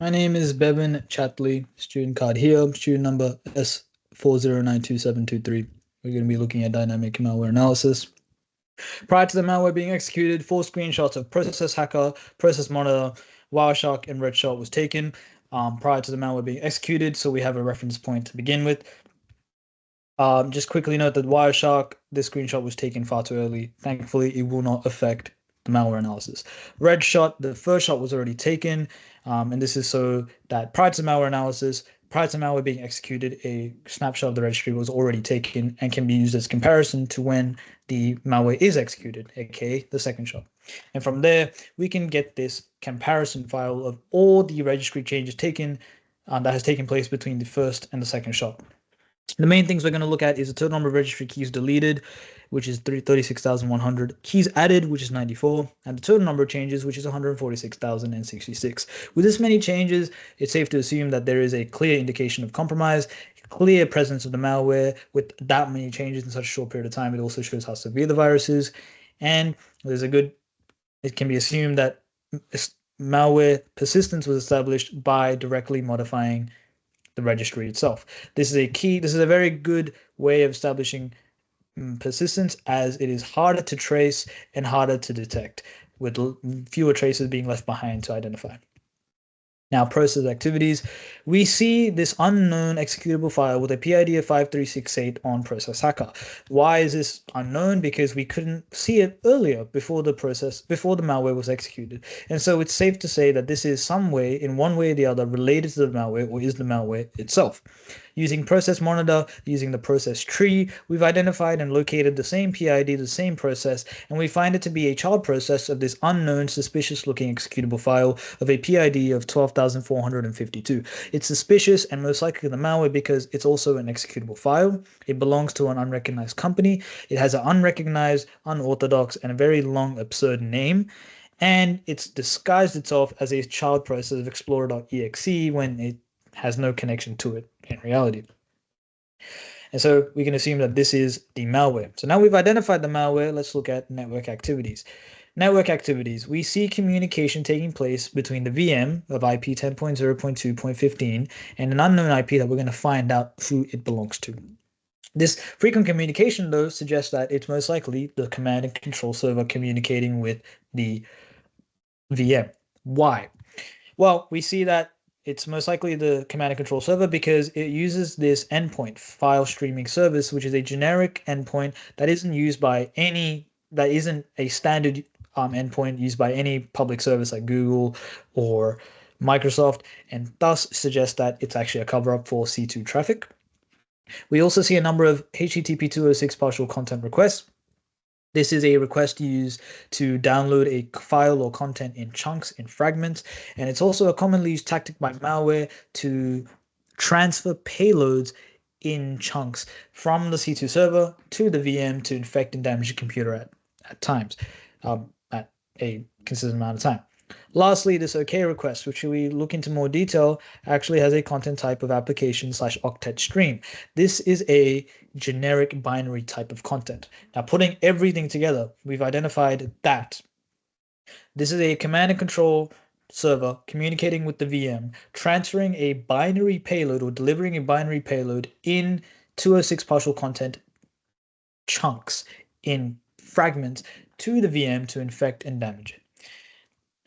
My name is Bevin Chathely, student card here, student number S4092723. We're going to be looking at dynamic malware analysis. Prior to the malware being executed, 4 screenshots of Process Hacker, Process Monitor, Wireshark, and Redshot was taken prior to the malware being executed, so we have a reference point to begin with. Just quickly note that Wireshark, this screenshot was taken far too early. Thankfully, it will not affect the malware analysis. Redshot, the first shot was already taken, and this is so that prior to malware analysis, prior to malware being executed, a snapshot of the registry was already taken and can be used as comparison to when the malware is executed, aka the second shot. And from there, we can get this comparison file of all the registry changes taken that has taken place between the first and the second shot. The main things we're going to look at is the total number of registry keys deleted, which is 36,100, keys added, which is 94, and the total number of changes, which is 146,066. With this many changes, it's safe to assume that there is a clear indication of compromise, clear presence of the malware. With that many changes in such a short period of time, it also shows how severe the virus is, and it can be assumed that malware persistence was established by directly modifying the registry itself. This is a very good way of establishing persistence, as it is harder to trace and harder to detect, with fewer traces being left behind to identify. Now, process activities, we see this unknown executable file with a PID of 5368 on Process Hacker. Why is this unknown? Because we couldn't see it earlier before the malware was executed. And so it's safe to say that this is some way, in one way or the other, related to the malware or is the malware itself. Using Process Monitor, using the process tree, we've identified and located the same PID, the same process, and we find it to be a child process of this unknown, suspicious-looking executable file of a PID of 12,452. It's suspicious and most likely the malware because it's also an executable file. It belongs to an unrecognized company. It has an unrecognized, unorthodox, and a very long, absurd name. And it's disguised itself as a child process of Explorer.exe when it has no connection to it in reality. And so we can assume that this is the malware. So now we've identified the malware, let's look at network activities. Network activities, we see communication taking place between the VM of IP 10.0.2.15 and an unknown IP that we're going to find out who it belongs to. This frequent communication, though, suggests that it's most likely the command and control server communicating with the VM. Why? Well, we see that it's most likely the command and control server because it uses this endpoint, file streaming service, which is a generic endpoint that isn't a standard endpoint used by any public service like Google or Microsoft, and thus suggests that it's actually a cover-up for C2 traffic. We also see a number of HTTP 206 partial content requests. This is a request used to download a file or content in chunks, in fragments, and it's also a commonly used tactic by malware to transfer payloads in chunks from the C2 server to the VM to infect and damage the computer at times, at a consistent amount of time. Lastly, this OK request, which we look into more detail, actually has a content type of application/octet stream. This is a generic binary type of content. Now, putting everything together, we've identified that this is a command and control server communicating with the VM, transferring a binary payload or delivering a binary payload in 206 partial content chunks, in fragments, to the VM to infect and damage it.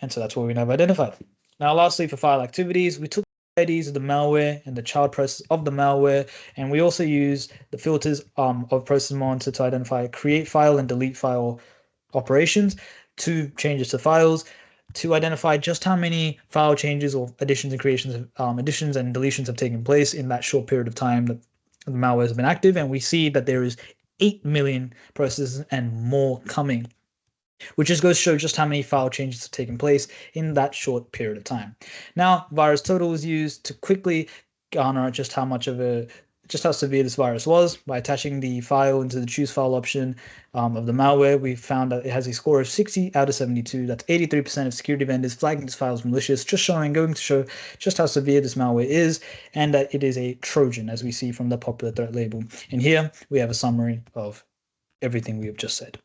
And so that's what we now have identified. Now, lastly, for file activities, we took the IDs of the malware and the child process of the malware, and we also use the filters of Process Monitor to identify create file and delete file operations, to changes to files, to identify just how many file changes or additions and deletions have taken place in that short period of time that the malware has been active. And we see that there is 8 million processes and more coming, which just goes to show just how many file changes have taken place in that short period of time. Now, virus total was used to quickly garner just how severe this virus was. By attaching the file into the choose file option of the malware, we found that it has a score of 60 out of 72. That's 83% of security vendors flagging this file as malicious, going to show just how severe this malware is, and that it is a Trojan, as we see from the popular threat label. And here we have a summary of everything we have just said.